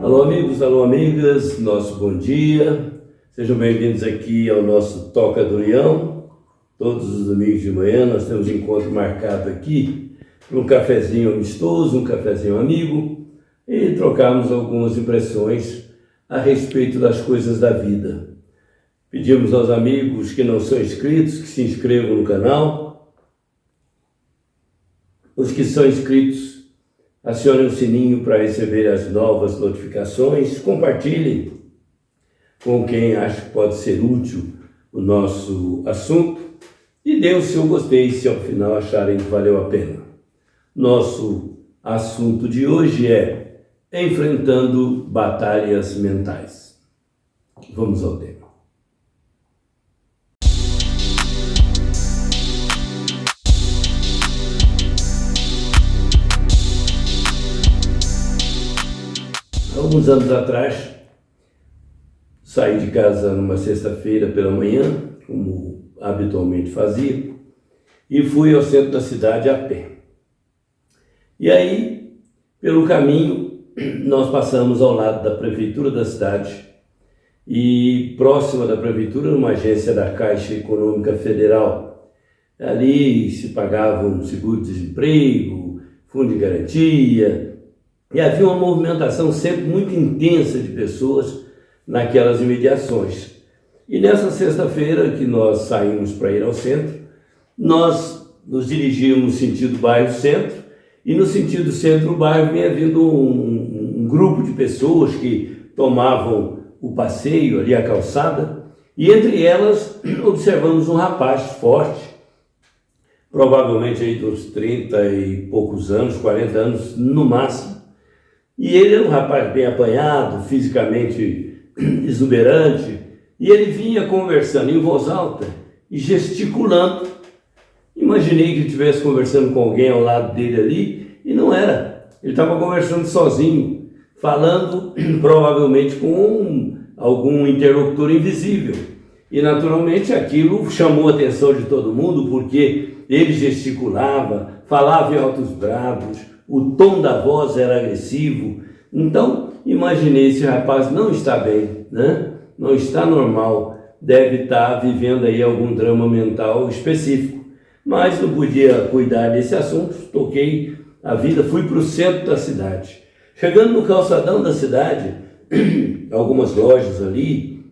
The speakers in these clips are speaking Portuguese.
Alô amigos, alô amigas, nosso bom dia. Sejam bem-vindos aqui ao nosso Toca do Leão. Todos os domingos de manhã nós temos encontro marcado aqui para um cafezinho amistoso, um cafezinho amigo e trocarmos algumas impressões a respeito das coisas da vida. Pedimos aos amigos que não são inscritos que se inscrevam no canal. Os que são inscritos, acionem o sininho para receber as novas notificações, compartilhem com quem acha que pode ser útil o nosso assunto e dê o seu gostei se ao final acharem que valeu a pena. Nosso assunto de hoje é enfrentando batalhas mentais. Vamos ao tema. Alguns anos atrás, saí de casa numa sexta-feira pela manhã, como habitualmente fazia, e fui ao centro da cidade a pé. E aí, pelo caminho, nós passamos ao lado da prefeitura da cidade e próxima da prefeitura, numa agência da Caixa Econômica Federal. Ali se pagava um seguro-desemprego, fundo de garantia. E havia uma movimentação sempre muito intensa de pessoas naquelas imediações. E nessa sexta-feira que nós saímos para ir ao centro, nós nos dirigíamos no sentido bairro-centro, e no sentido centro-bairro vinha vindo um grupo de pessoas que tomavam o passeio ali, a calçada, e entre elas observamos um rapaz forte, provavelmente aí dos 30 e poucos anos, 40 anos no máximo. E ele era um rapaz bem apanhado, fisicamente exuberante, e ele vinha conversando em voz alta e gesticulando. Imaginei que ele estivesse conversando com alguém ao lado dele ali, e não era. Ele estava conversando sozinho, falando provavelmente com algum interlocutor invisível. E naturalmente aquilo chamou a atenção de todo mundo, porque ele gesticulava, falava em altos brados, o tom da voz era agressivo. Então, imaginei, esse rapaz não está bem, né? Não está normal, deve estar vivendo aí algum drama mental específico. Mas não podia cuidar desse assunto, toquei a vida, fui para o centro da cidade. Chegando no calçadão da cidade, algumas lojas ali,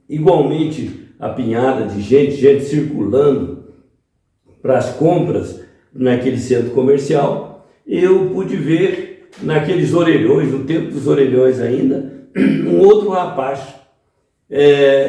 igualmente apinhada de gente circulando para as compras naquele centro comercial. Eu pude ver naqueles orelhões, no tempo dos orelhões ainda, um outro rapaz,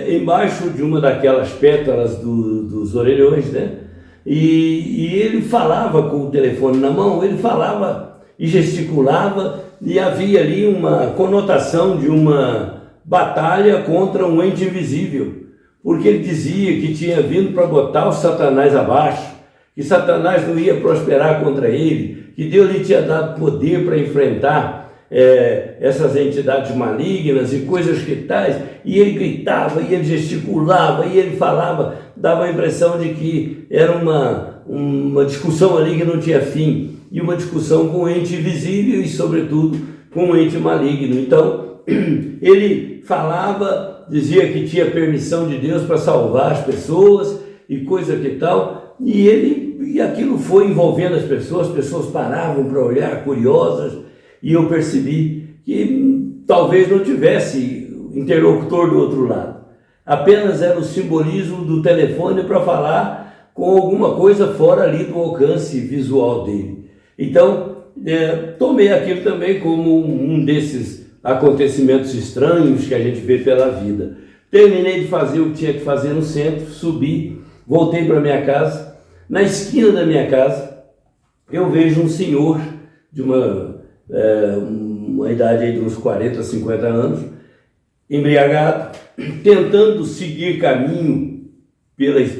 embaixo de uma daquelas pétalas dos orelhões, né? E ele falava com o telefone na mão, ele falava e gesticulava, e havia ali uma conotação de uma batalha contra um ente invisível, porque ele dizia que tinha vindo para botar o Satanás abaixo, que Satanás não ia prosperar contra ele, que Deus lhe tinha dado poder para enfrentar essas entidades malignas e coisas que tais, e ele gritava, e ele gesticulava, e ele falava, dava a impressão de que era uma discussão ali que não tinha fim, e uma discussão com um ente invisível e, sobretudo, com um ente maligno. Então, ele falava, dizia que tinha permissão de Deus para salvar as pessoas e coisa que tal, e aquilo foi envolvendo as pessoas paravam para olhar, curiosas, e eu percebi que talvez não tivesse interlocutor do outro lado. Apenas era o simbolismo do telefone para falar com alguma coisa fora ali do alcance visual dele. Então, tomei aquilo também como um desses acontecimentos estranhos que a gente vê pela vida. Terminei de fazer o que tinha que fazer no centro, subi, voltei para minha casa. Na esquina da minha casa, eu vejo um senhor de uma idade aí de uns 40, 50 anos, embriagado, tentando seguir caminho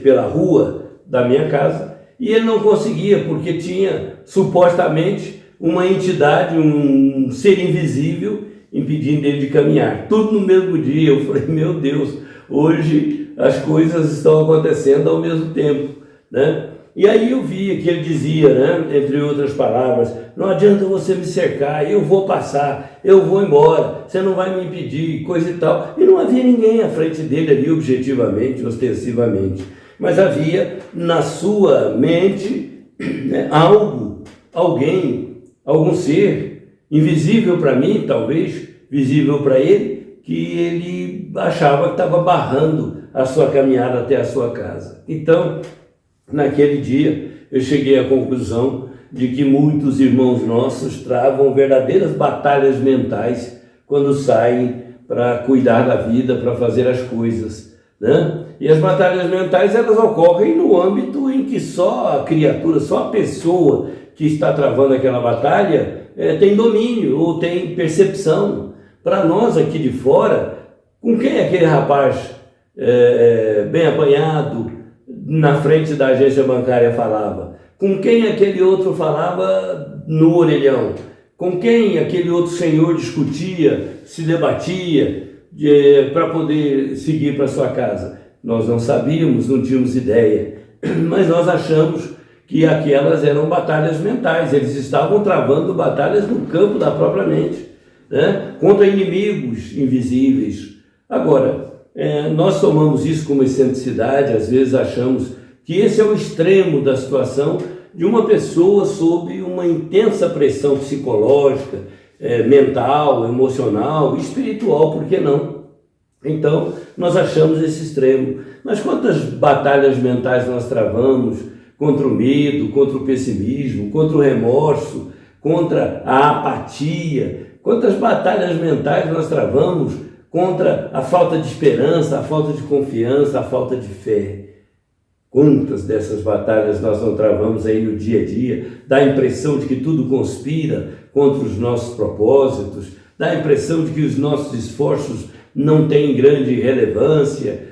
pela rua da minha casa, e ele não conseguia, porque tinha supostamente uma entidade, um ser invisível, impedindo ele de caminhar. Tudo no mesmo dia. Eu falei, meu Deus, hoje as coisas estão acontecendo ao mesmo tempo, né? E aí eu via que ele dizia, né, entre outras palavras, não adianta você me cercar, eu vou passar, eu vou embora, você não vai me impedir, coisa e tal. E não havia ninguém à frente dele ali, objetivamente, ostensivamente. Mas havia na sua mente, né, alguém, algum ser, invisível para mim, talvez, visível para ele, que ele achava que estava barrando a sua caminhada até a sua casa. Então, naquele dia, eu cheguei à conclusão de que muitos irmãos nossos travam verdadeiras batalhas mentais quando saem para cuidar da vida, para fazer as coisas, né? E as batalhas mentais, elas ocorrem no âmbito em que só a criatura, só a pessoa que está travando aquela batalha tem domínio ou tem percepção. Para nós aqui de fora, com quem aquele rapaz bem apanhado na frente da agência bancária falava? Com quem aquele outro falava no orelhão? Com quem aquele outro senhor discutia, se debatia para poder seguir para sua casa? Nós não sabíamos, não tínhamos ideia, mas nós achamos que aquelas eram batalhas mentais. Eles estavam travando batalhas no campo da própria mente, né? Contra inimigos invisíveis. Agora, nós tomamos isso como excentricidade, às vezes achamos que esse é o extremo da situação de uma pessoa sob uma intensa pressão psicológica, mental, emocional, espiritual, por que não? Então, nós achamos esse extremo. Mas quantas batalhas mentais nós travamos contra o medo, contra o pessimismo, contra o remorso, contra a apatia? Quantas batalhas mentais nós travamos contra a falta de esperança, a falta de confiança, a falta de fé? Quantas dessas batalhas nós não travamos aí no dia a dia? Dá a impressão de que tudo conspira contra os nossos propósitos, dá a impressão de que os nossos esforços não têm grande relevância.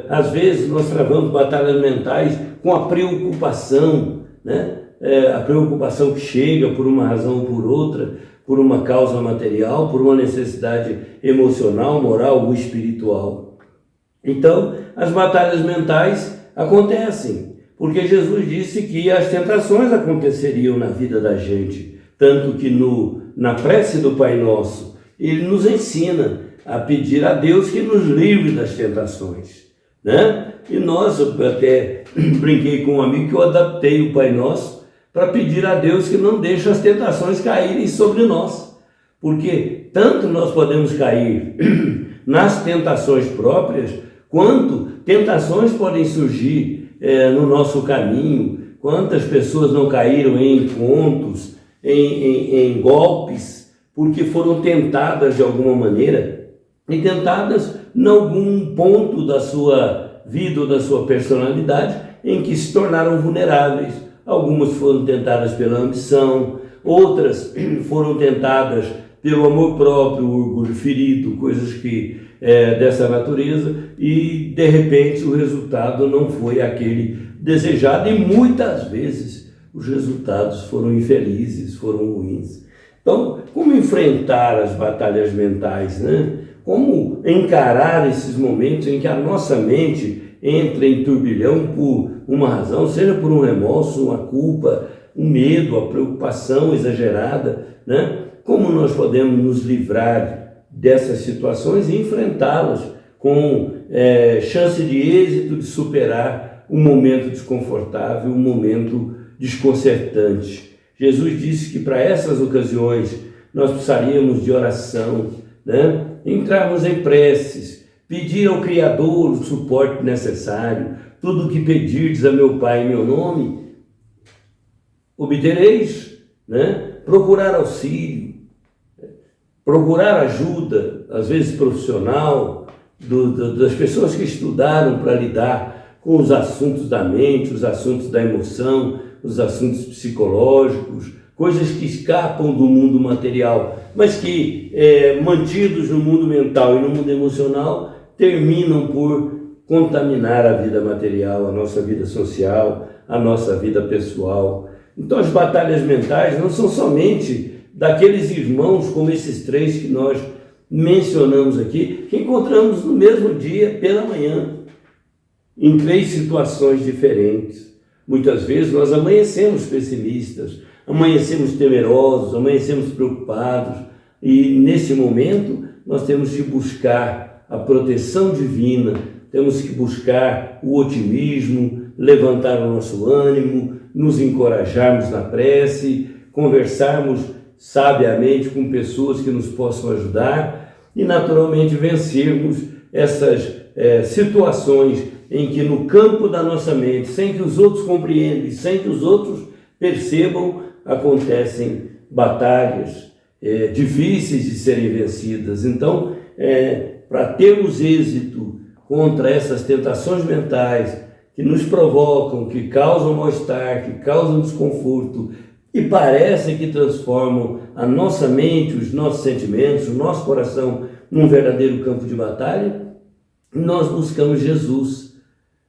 Às vezes nós travamos batalhas mentais com a preocupação, né? A preocupação que chega por uma razão ou por outra, por uma causa material, por uma necessidade emocional, moral ou espiritual. Então, as batalhas mentais acontecem, porque Jesus disse que as tentações aconteceriam na vida da gente, tanto que na prece do Pai Nosso, ele nos ensina a pedir a Deus que nos livre das tentações, né? E nós, eu até brinquei com um amigo que eu adaptei o Pai Nosso para pedir a Deus que não deixe as tentações caírem sobre nós, porque tanto nós podemos cair nas tentações próprias, quanto tentações podem surgir no nosso caminho. Quantas pessoas não caíram em contos, em golpes, porque foram tentadas de alguma maneira, e tentadas em algum ponto da sua vida ou da sua personalidade em que se tornaram vulneráveis. Algumas foram tentadas pela ambição, outras foram tentadas pelo amor próprio, o orgulho ferido, coisas que dessa natureza, e de repente o resultado não foi aquele desejado, e muitas vezes os resultados foram infelizes, foram ruins. Então, como enfrentar as batalhas mentais, né? Como encarar esses momentos em que a nossa mente entra em turbilhão por uma razão, seja por um remorso, uma culpa, um medo, a preocupação exagerada, né? Como nós podemos nos livrar dessas situações e enfrentá-las com chance de êxito, de superar um momento desconfortável, um momento desconcertante. Jesus disse que para essas ocasiões nós precisaríamos de oração, né? Entrarmos em preces, pedir ao Criador o suporte necessário. Tudo o que pedirdes a meu Pai em meu nome, obtereis, né? Procurar auxílio, procurar ajuda, às vezes profissional, das pessoas que estudaram para lidar com os assuntos da mente, os assuntos da emoção, os assuntos psicológicos, coisas que escapam do mundo material, mas que, mantidos no mundo mental e no mundo emocional, terminam por contaminar a vida material, a nossa vida social, a nossa vida pessoal. Então as batalhas mentais não são somente daqueles irmãos como esses três que nós mencionamos aqui, que encontramos no mesmo dia, pela manhã, em três situações diferentes. Muitas vezes nós amanhecemos pessimistas, amanhecemos temerosos, amanhecemos preocupados, e nesse momento nós temos que buscar a proteção divina, temos que buscar o otimismo, levantar o nosso ânimo, nos encorajarmos na prece, conversarmos sabiamente com pessoas que nos possam ajudar e naturalmente vencermos essas situações em que no campo da nossa mente, sem que os outros compreendam, sem que os outros percebam, acontecem batalhas difíceis de serem vencidas. Então, para termos êxito contra essas tentações mentais que nos provocam, que causam mal-estar, que causam desconforto e parecem que transformam a nossa mente, os nossos sentimentos, o nosso coração num verdadeiro campo de batalha, nós buscamos Jesus.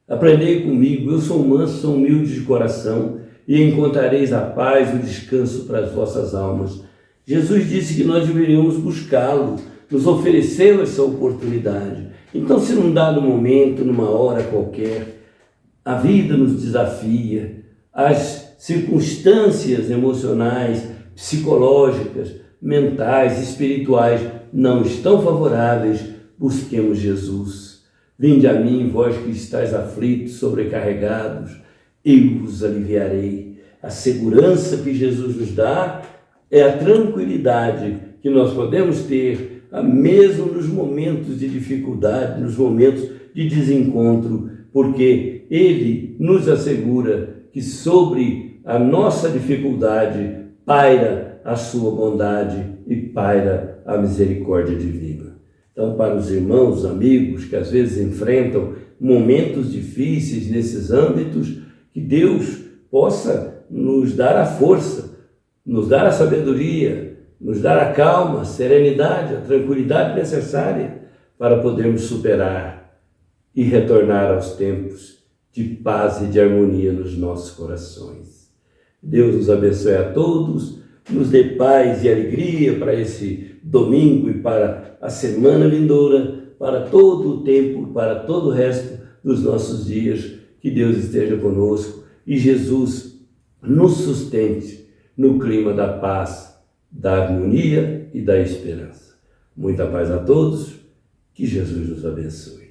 Aprendei comigo, eu sou manso, sou humilde de coração, e encontrareis a paz e o descanso para as vossas almas. Jesus disse que nós deveríamos buscá-lo, nos ofereceu essa oportunidade. Então, se num dado momento, numa hora qualquer, a vida nos desafia, as circunstâncias emocionais, psicológicas, mentais, espirituais não estão favoráveis, busquemos Jesus. Vinde a mim, vós que estáis aflitos, sobrecarregados, eu vos aliviarei. A segurança que Jesus nos dá é a tranquilidade que nós podemos ter, mesmo nos momentos de dificuldade, nos momentos de desencontro, porque Ele nos assegura que sobre a nossa dificuldade paira a sua bondade e paira a misericórdia divina. Então, para os irmãos, amigos que às vezes enfrentam momentos difíceis nesses âmbitos, que Deus possa nos dar a força, nos dar a sabedoria, nos dar a calma, a serenidade, a tranquilidade necessária para podermos superar e retornar aos tempos de paz e de harmonia nos nossos corações. Deus nos abençoe a todos, nos dê paz e alegria para esse domingo e para a semana vindoura, para todo o tempo, para todo o resto dos nossos dias. Que Deus esteja conosco e Jesus nos sustente no clima da paz, da harmonia e da esperança. Muita paz a todos, que Jesus nos abençoe.